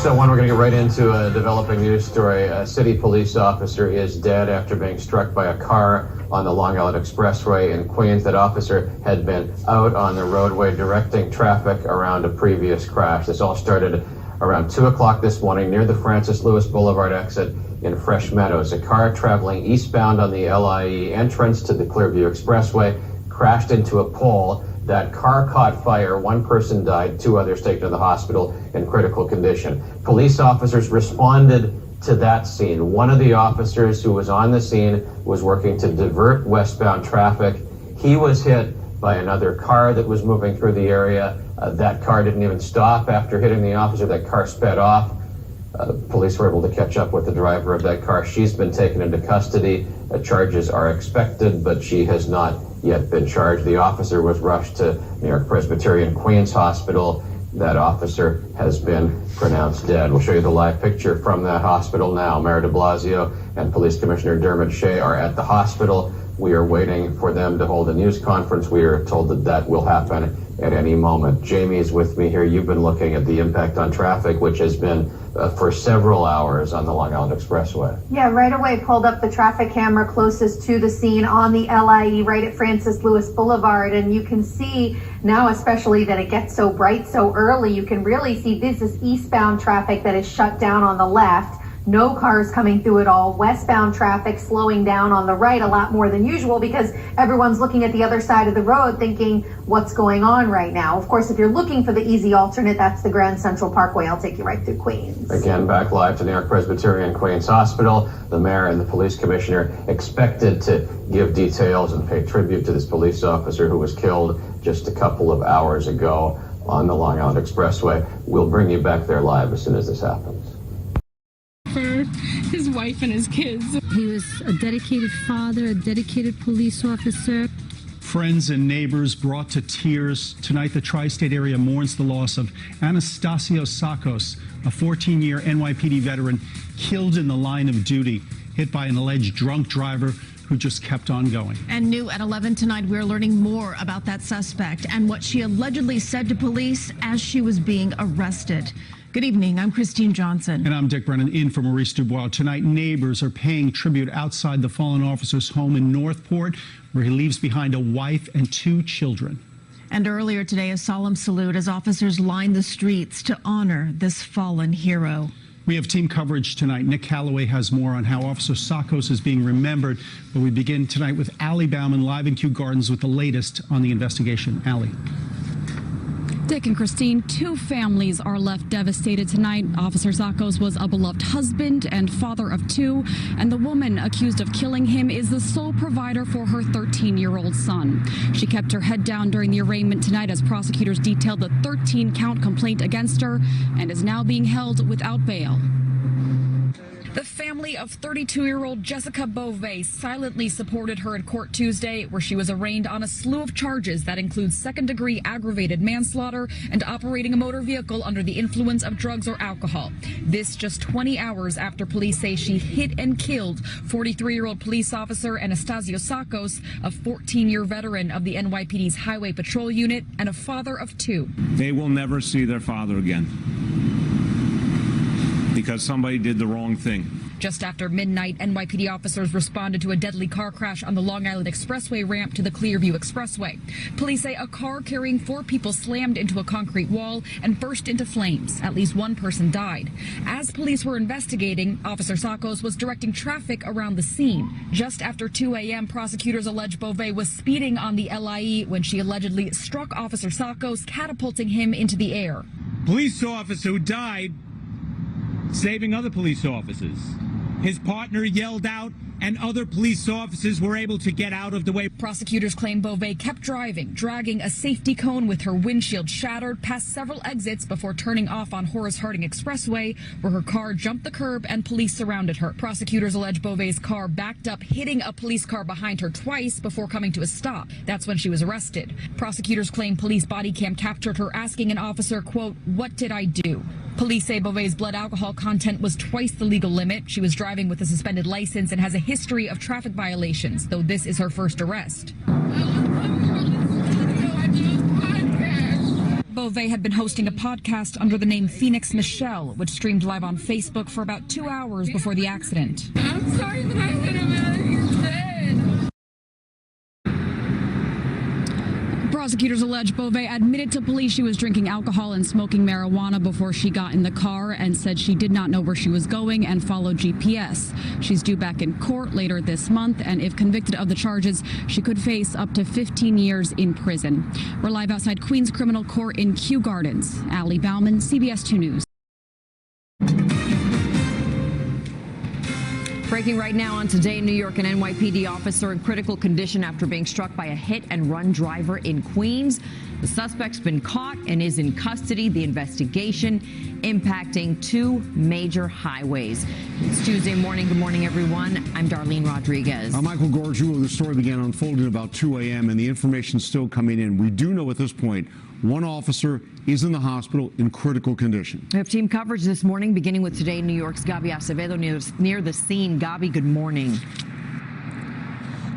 6:01, we're going to get right into a developing news story. A city police officer is dead after being struck by a car on the Long Island Expressway in Queens. That officer had been out on the roadway directing traffic around a previous crash. This all started around 2 o'clock this morning near the Francis Lewis Boulevard exit in Fresh Meadows. A car traveling eastbound on the LIE entrance to the Clearview Expressway crashed into a pole. That car caught fire. One person died, 2 others taken to the hospital in critical condition. Police officers responded to that scene. One of the officers who was on the scene was working to divert westbound traffic. He was hit by another car that was moving through the area. That car didn't even stop after hitting the officer. That car sped off. Police were able to catch up with the driver of that car. She's been taken into custody. Charges are expected, but she has not yet been charged. The officer was rushed to New York Presbyterian Queens Hospital. That officer has been pronounced dead. We'll show you the live picture from that hospital now. Mayor de Blasio and Police Commissioner Dermot Shea are at the hospital. We are waiting for them to hold a news conference. We are told that that will happen at any moment. Jamie is with me here. You've been looking at the impact on traffic, which has been for several hours on the Long Island Expressway. Yeah, right away pulled up the traffic camera closest to the scene on the LIE right at Francis Lewis Boulevard. And you can see now, especially that it gets so bright so early, you can really see this is eastbound traffic that is shut down on the left. No cars coming through at all. Westbound traffic slowing down on the right a lot more than usual because everyone's looking at the other side of the road thinking, what's going on right now? Of course, if you're looking for the easy alternate, that's the Grand Central Parkway. I'll take you right through Queens. Again, back live to New York Presbyterian Queens Hospital. The mayor and the police commissioner expected to give details and pay tribute to this police officer who was killed just a couple of hours ago on the Long Island Expressway. We'll bring you back there live as soon as this happens. For his wife and his kids. He was a dedicated father, a dedicated police officer. Friends and neighbors brought to tears. Tonight, the tri-state area mourns the loss of Anastasasios Tsakos, a 14-year NYPD veteran killed in the line of duty, hit by an alleged drunk driver who just kept on going. And new at 11 tonight, we're learning more about that suspect and what she allegedly said to police as she was being arrested. Good evening. I'm Christine Johnson. And I'm Dick Brennan, in for Maurice Dubois. Tonight, neighbors are paying tribute outside the fallen officer's home in Northport, where he leaves behind a wife and 2 children. And earlier today, a solemn salute as officers line the streets to honor this fallen hero. We have team coverage tonight. Nick Calloway has more on how Officer Tsakos is being remembered. But we begin tonight with Allie Bauman, live in Kew Gardens, with the latest on the investigation. Allie. Dick and Christine, 2 families are left devastated tonight. Officer Tsakos was a beloved husband and father of 2, and the woman accused of killing him is the sole provider for her 13-year-old son. She kept her head down during the arraignment tonight as prosecutors detailed the 13-count complaint against her and is now being held without bail. The family of 32-year-old Jessica Beauvais silently supported her in court Tuesday, where she was arraigned on a slew of charges that include second-degree aggravated manslaughter and operating a motor vehicle under the influence of drugs or alcohol. This just 20 hours after police say she hit and killed 43-year-old police officer Anastasasios Tsakos, a 14-year veteran of the NYPD's Highway Patrol Unit and a father of 2. They will never see their father again, because somebody did the wrong thing. Just after midnight, NYPD officers responded to a deadly car crash on the Long Island Expressway ramp to the Clearview Expressway. Police say a car carrying 4 people slammed into a concrete wall and burst into flames. At least 1 person died. As police were investigating, Officer Tsakos was directing traffic around the scene. Just after 2 a.m., prosecutors allege Beauvais was speeding on the LIE when she allegedly struck Officer Tsakos, catapulting him into the air. Police officer who died saving other police officers. His partner yelled out, and other police officers were able to get out of the way. Prosecutors claim Beauvais kept driving, dragging a safety cone with her windshield shattered past several exits before turning off on Horace Harding Expressway, where her car jumped the curb and police surrounded her. Prosecutors allege Beauvais' car backed up, hitting a police car behind her twice before coming to a stop. That's when she was arrested. Prosecutors claim police body cam captured her asking an officer, quote, "What did I do?" Police say Beauvais' blood alcohol content was twice the legal limit. She was driving with a suspended license and has a history of traffic violations, though this is her first arrest. Beauvais had been hosting a podcast under the name Phoenix Michelle, which streamed live on Facebook for about 2 hours before the accident. I'm sorry that I hit him and he's dead. Prosecutors allege Beauvais admitted to police she was drinking alcohol and smoking marijuana before she got in the car and said she did not know where she was going and followed GPS. She's due back in court later this month, and if convicted of the charges, she could face up to 15 years in prison. We're live outside Queens Criminal Court in Kew Gardens. Allie Bauman, CBS 2 News. Breaking right now on Today in New York, an NYPD officer in critical condition after being struck by a hit-and-run driver in Queens. The suspect's been caught and is in custody. The investigation impacting 2 major highways. It's Tuesday morning. Good morning, everyone. I'm Darlene Rodriguez. I'm Michael Gorgiou. The story began unfolding about 2 a.m. and the information's still coming in. We do know at this point 1 officer is in the hospital in critical condition. We have team coverage this morning, beginning with Today in New York's Gabi Acevedo near the scene. Gabi, good morning.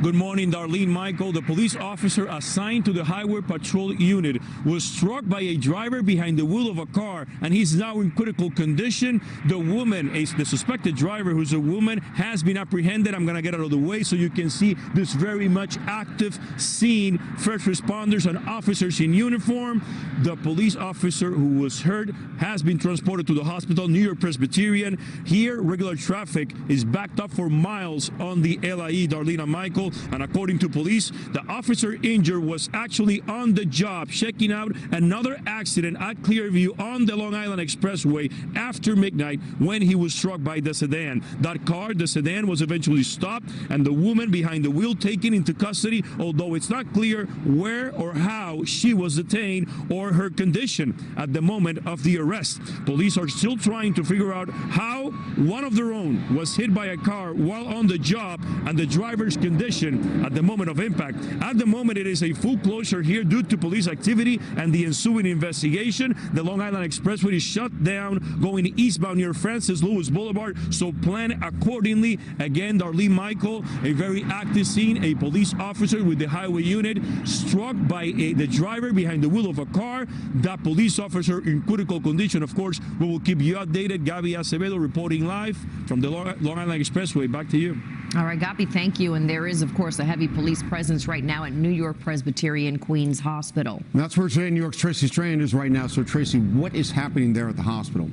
Good morning, Darlene. Michael, the police officer assigned to the Highway Patrol Unit was struck by a driver behind the wheel of a car, and he's now in critical condition. The woman, the suspected driver, who's a woman, has been apprehended. I'm going to get out of the way so you can see this very much active scene. First responders and officers in uniform. The police officer who was hurt has been transported to the hospital, New York Presbyterian. Here, regular traffic is backed up for miles on the LIE, Darlene and Michael. And according to police, the officer injured was actually on the job checking out another accident at Clearview on the Long Island Expressway after midnight when he was struck by the sedan. That car, the sedan, was eventually stopped and the woman behind the wheel taken into custody, although it's not clear where or how she was detained or her condition at the moment of the arrest. Police are still trying to figure out how one of their own was hit by a car while on the job and the driver's condition at the moment of impact. At the moment, it is a full closure here due to police activity and the ensuing investigation. The Long Island Expressway is shut down going eastbound near Francis Lewis Boulevard, so plan accordingly. Again, Darlene, Michael, a very active scene. A police officer with the highway unit struck by the driver behind the wheel of a car. That police officer in critical condition. Of course, we will keep you updated. Gabi Acevedo reporting live from the Long Island Expressway. Back to you. All right, Gabi, thank you. And there is, of course, a heavy police presence right now at New York Presbyterian Queens Hospital. And that's where Today in New York's Tracy Strand is right now. So, Tracy, what is happening there at the hospital?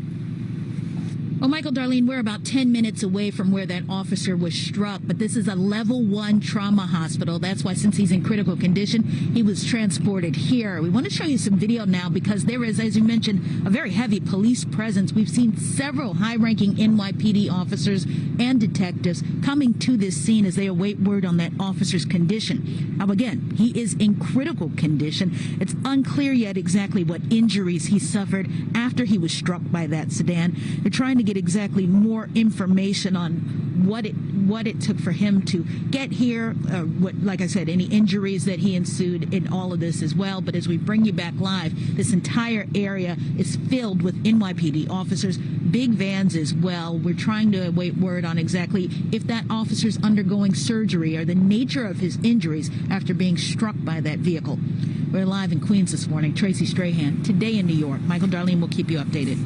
Well, Michael, Darlene, we're about 10 minutes away from where that officer was struck, but this is a level 1 trauma hospital. That's why, since he's in critical condition, he was transported here. We want to show you some video now because there is, as you mentioned, a very heavy police presence. We've seen several high-ranking NYPD officers and detectives coming to this scene as they await word on that officer's condition. Now, again, he is in critical condition. It's unclear yet exactly what injuries he suffered after he was struck by that sedan. They're trying to get exactly more information on what it took for him to get here, what, like I said, any injuries that he ensued in all of this as well. But as we bring you back live, this entire area is filled with NYPD officers, big vans as well. We're trying to await word on exactly if that officer's undergoing surgery or the nature of his injuries after being struck by that vehicle. We're live in Queens this morning. Tracy Strahan, Today in New York. Michael, Darlene will keep you updated.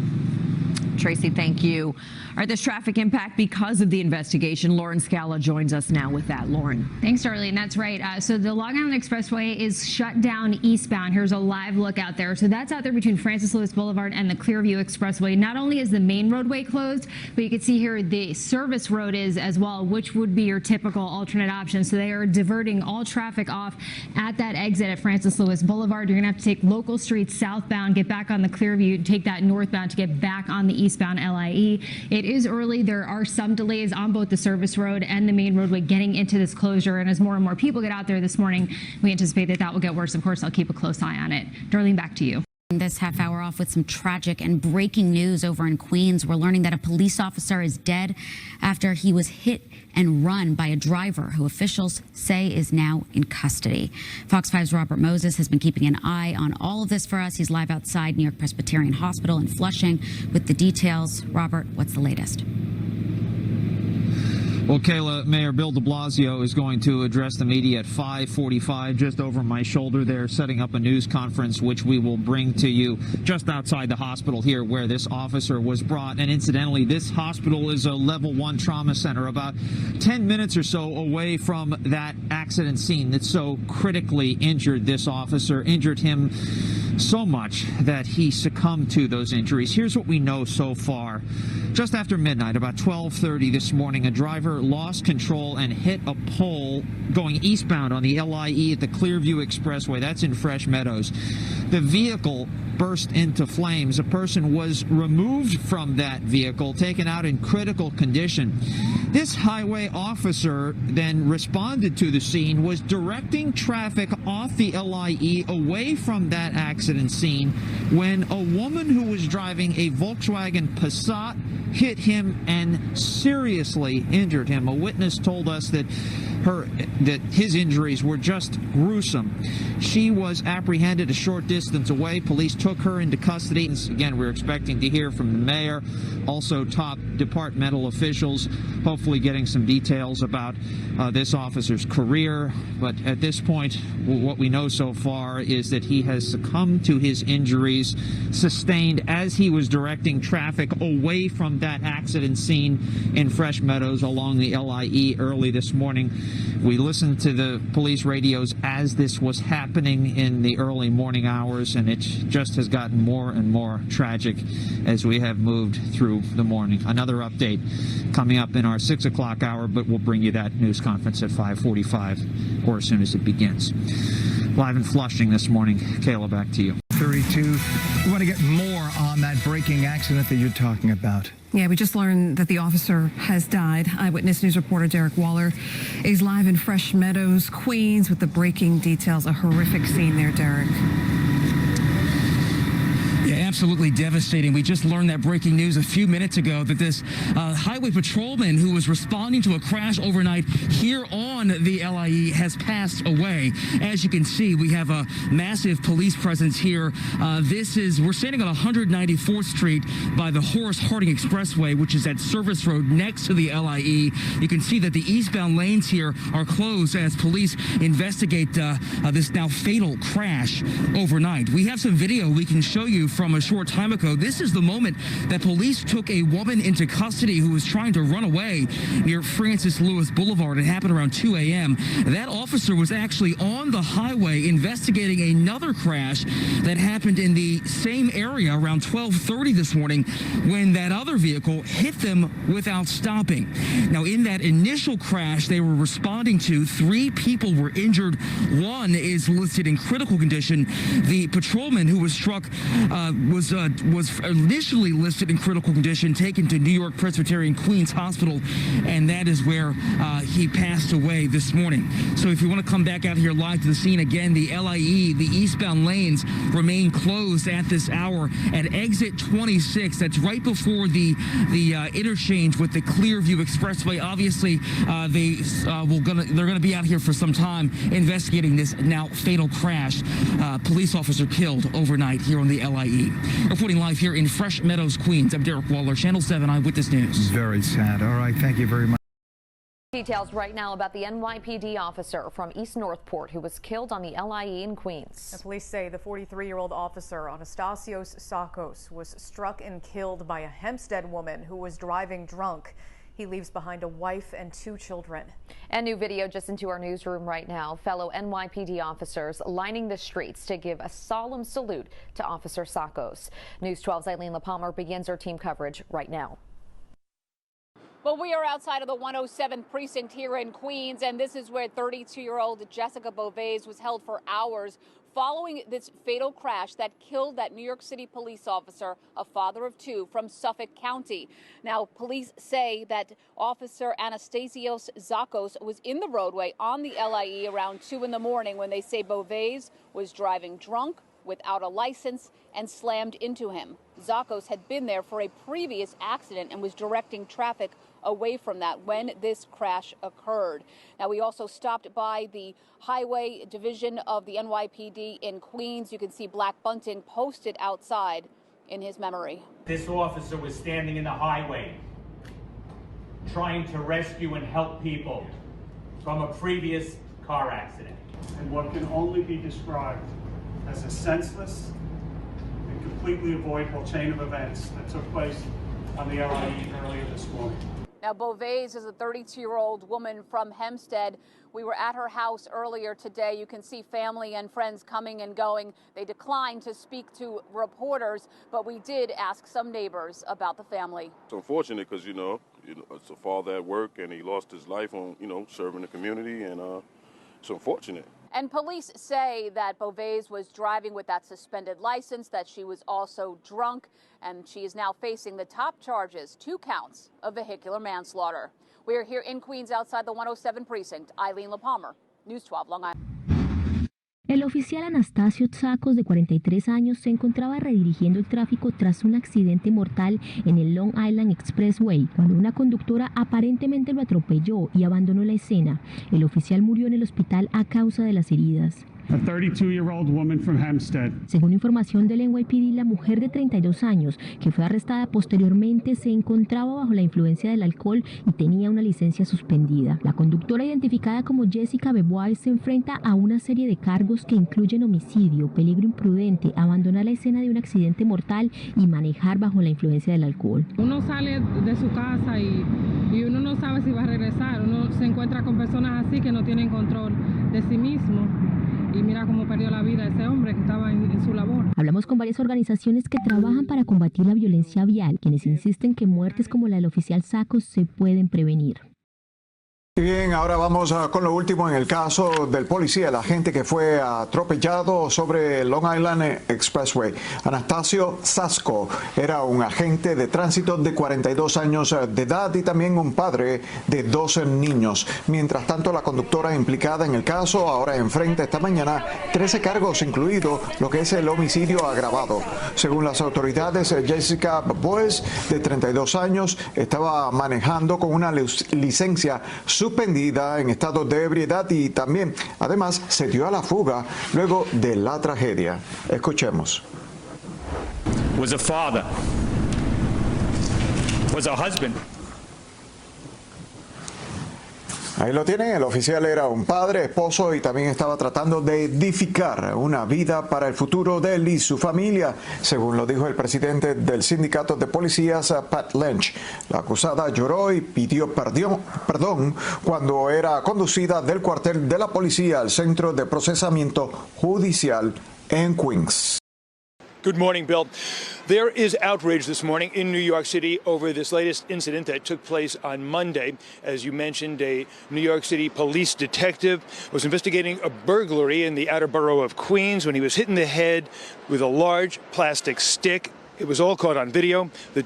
Tracy, thank you. All right, this traffic impact because of the investigation. Lauren Scala joins us now with that. Lauren. Thanks, Darlene. That's right. So the Long Island Expressway is shut down eastbound. Here's a live look out there. So that's out there between Francis Lewis Boulevard and the Clearview Expressway. Not only is the main roadway closed, but you can see here the service road is as well, which would be your typical alternate option. So they are diverting all traffic off at that exit at Francis Lewis Boulevard. You're going to have to take local streets southbound, get back on the Clearview, take that northbound to get back on the eastbound LIE. It is early. There are some delays on both the service road and the main roadway getting into this closure. And as more and more people get out there this morning, we anticipate that that will get worse. Of course, I'll keep a close eye on it. Darlene, back to you. This half hour off with some tragic and breaking news over in Queens. We're learning that a police officer is dead after he was hit and run by a driver who officials say is now in custody. Fox 5's Robert Moses has been keeping an eye on all of this for us. He's live outside New York Presbyterian Hospital in Flushing with the details. Robert, what's the latest? Well, Kayla, Mayor Bill de Blasio is going to address the media at 5:45, just over my shoulder there, setting up a news conference, which we will bring to you just outside the hospital here where this officer was brought. And incidentally, this hospital is a level 1 trauma center, about 10 minutes or so away from that accident scene that so critically injured this officer, injured him so much that he succumbed to those injuries. Here's what we know so far. Just after midnight, about 12:30 this morning, a driver lost control and hit a pole going eastbound on the LIE at the Clearview Expressway. That's in Fresh Meadows. The vehicle burst into flames. A person was removed from that vehicle, taken out in critical condition. This highway officer then responded to the scene, was directing traffic off the LIE away from that accident scene when a woman who was driving a Volkswagen Passat hit him and seriously injured him. A witness told us that his injuries were just gruesome. She was apprehended a short distance away. Police took her into custody. Again, we're expecting to hear from the mayor, also top departmental officials, hopefully getting some details about this officer's career. But at this point, what we know so far is that he has succumbed to his injuries sustained as he was directing traffic away from that accident scene in Fresh Meadows along the LIE early this morning. We listened to the police radios as this was happening in the early morning hours, and it just has gotten more and more tragic as we have moved through the morning. Another update coming up in our 6 o'clock hour, but we'll bring you that news conference at 5:45 or as soon as it begins. Live in Flushing this morning. Kayla, back to you. 32. We want to get more on that breaking accident that you're talking about. Yeah, we just learned that the officer has died. Eyewitness News reporter Derek Waller is live in Fresh Meadows, Queens, with the breaking details. A horrific scene there, Derek. Yeah, absolutely devastating. We just learned that breaking news a few minutes ago that this highway patrolman who was responding to a crash overnight here on the LIE has passed away. As you can see, we have a massive police presence here. We're standing on 194th Street by the Horace Harding Expressway, which is that service road next to the LIE. You can see that the eastbound lanes here are closed as police investigate this now fatal crash overnight. We have some video we can show you from a short time ago. This is the moment that police took a woman into custody who was trying to run away near Francis Lewis Boulevard. It happened around 2 a.m. That officer was actually on the highway investigating another crash that happened in the same area around 12:30 this morning when that other vehicle hit them without stopping. Now, in that initial crash they were responding to, 3 people were injured. 1 is listed in critical condition. The patrolman who was struck was initially listed in critical condition, taken to New York Presbyterian Queens Hospital, and that is where he passed away this morning. So if you want to come back out here live to the scene again, the LIE, the eastbound lanes remain closed at this hour at exit 26. That's right before the interchange with the Clearview Expressway. Obviously, they're gonna be out here for some time investigating this now fatal crash. Police officer killed overnight here on the LIE. Reporting live here in Fresh Meadows, Queens, I'm Derek Waller, Channel 7 Eyewitness News. Very sad. All right, thank you very much. Details right now about the NYPD officer from East Northport who was killed on the LIE in Queens. The police say the 43-year-old officer, Anastasasios Tsakos, was struck and killed by a Hempstead woman who was driving drunk. He leaves behind a wife and 2 children. And new video just into our newsroom right now. Fellow NYPD officers lining the streets to give a solemn salute to Officer Tsakos. News 12's Eileen LaPalmer begins our team coverage right now. Well, we are outside of the 107th precinct here in Queens, and this is where 32-year-old Jessica Beauvais was held for hours following this fatal crash that killed that New York City police officer, a father of 2 from Suffolk County. Now, police say that Officer Anastasios Tsakos was in the roadway on the LIE around 2 in the morning when they say Beauvais was driving drunk without a license and slammed into him. Tsakos had been there for a previous accident and was directing traffic away from that when this crash occurred. Now, we also stopped by the Highway Division of the NYPD in Queens. You can see Black Bunting posted outside in his memory. This officer was standing in the highway trying to rescue and help people from a previous car accident. And what can only be described as a senseless and completely avoidable chain of events that took place on the LIE earlier this morning. Now, Beauvais is a 32-year-old woman from Hempstead. We were at her house earlier today. You can see family and friends coming and going. They declined to speak to reporters, but we did ask some neighbors about the family. It's unfortunate because, you know, it's a father at work and he lost his life on, serving the community, and it's unfortunate. And police say that Beauvais was driving with that suspended license, that she was also drunk, and she is now facing the top charges, 2 counts of vehicular manslaughter. We are here in Queens outside the 107 precinct. Eileen LaPalmer, News 12, Long Island. El oficial Anastasio Tsakos, de 43 años, se encontraba redirigiendo el tráfico tras un accidente mortal en el Long Island Expressway, cuando una conductora aparentemente lo atropelló y abandonó la escena. El oficial murió en el hospital a causa de las heridas. A 32-year-old woman from Hempstead. Según información del NYPD, la mujer de 32 años, que fue arrestada posteriormente, se encontraba bajo la influencia del alcohol y tenía una licencia suspendida. La conductora, identificada como Jessica Bebois, se enfrenta a una serie de cargos que incluyen homicidio, peligro imprudente, abandonar la escena de un accidente mortal y manejar bajo la influencia del alcohol. Uno sale de su casa y uno no sabe si va a regresar. Uno se encuentra con personas así que no tienen control de sí mismo. Y mira cómo perdió la vida ese hombre que estaba en su labor. Hablamos con varias organizaciones que trabajan para combatir la violencia vial, quienes insisten que muertes como la del oficial Tsakos se pueden prevenir. Bien, ahora vamos con lo último en el caso del policía, el agente que fue atropellado sobre el Long Island Expressway. Anastasio Tsakos era un agente de tránsito de 42 años de edad y también un padre de 12 niños. Mientras tanto, la conductora implicada en el caso ahora enfrenta esta mañana 13 cargos, incluido lo que es el homicidio agravado. Según las autoridades, Jessica Bebois, de 32 años, estaba manejando con una licencia suspendida en estado de ebriedad y también, además, se dio a la fuga luego de la tragedia. Escuchemos. Was a father, was a husband. Ahí lo tienen, el oficial era un padre, esposo y también estaba tratando de edificar una vida para el futuro de él y su familia, según lo dijo el presidente del sindicato de policías, Pat Lynch. La acusada lloró y pidió perdón cuando era conducida del cuartel de la policía al centro de procesamiento judicial en Queens. Good morning, Bill. There is outrage this morning in New York City over this latest incident that took place on Monday. As you mentioned, a New York City police detective was investigating a burglary in the outer borough of Queens when he was hit in the head with a large plastic stick. It was all caught on video. The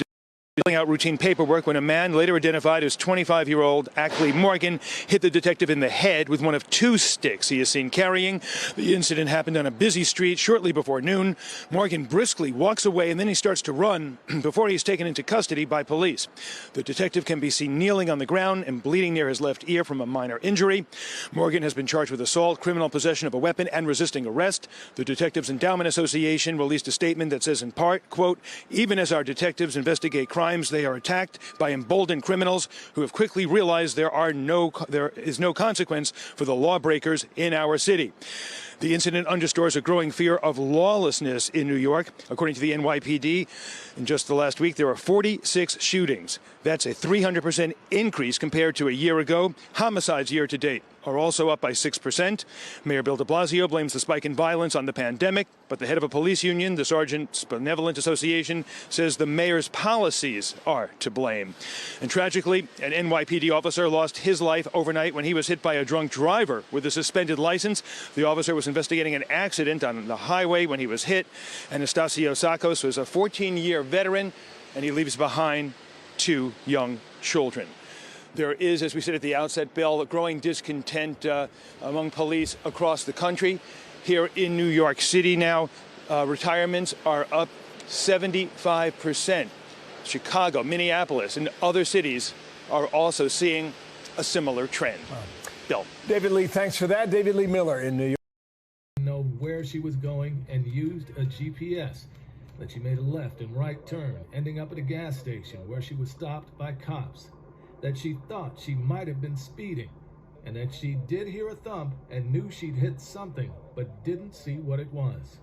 filling out routine paperwork when a man, later identified as 25-year-old Ackley Morgan, hit the detective in the head with one of 2 sticks he is seen carrying. The incident happened on a busy street shortly before noon. Morgan briskly walks away and then he starts to run before he is taken into custody by police. The detective can be seen kneeling on the ground and bleeding near his left ear from a minor injury. Morgan has been charged with assault, criminal possession of a weapon, and resisting arrest. The Detectives Endowment Association released a statement that says in part, quote, "Even as our detectives investigate crimes, they are attacked by emboldened criminals who have quickly realized there is no consequence for the lawbreakers in our city." The incident underscores a growing fear of lawlessness in New York. According to the NYPD, in just the last week, there are 46 shootings. That's a 300% increase compared to a year ago. Homicides year to date are also up by 6%. Mayor Bill de Blasio blames the spike in violence on the pandemic, but the head of a police union, the Sergeants Benevolent Association, says the mayor's policies are to blame. And tragically, an NYPD officer lost his life overnight when he was hit by a drunk driver with a suspended license. The officer was investigating an accident on the highway when he was hit. Anastasio Tsakos was a 14-year veteran, and he leaves behind 2 young children. There is, as we said at the outset, Bill, a growing discontent among police across the country. Here in New York City now, retirements are up 75%. Chicago, Minneapolis, and other cities are also seeing a similar trend. Bill. David Lee, thanks for that. David Lee Miller in New York. Know where she was going and used a GPS. That she made a left and right turn, ending up at a gas station where she was stopped by cops. that she thought she might have been speeding, and that she did hear a thump and knew she'd hit something, but didn't see what it was.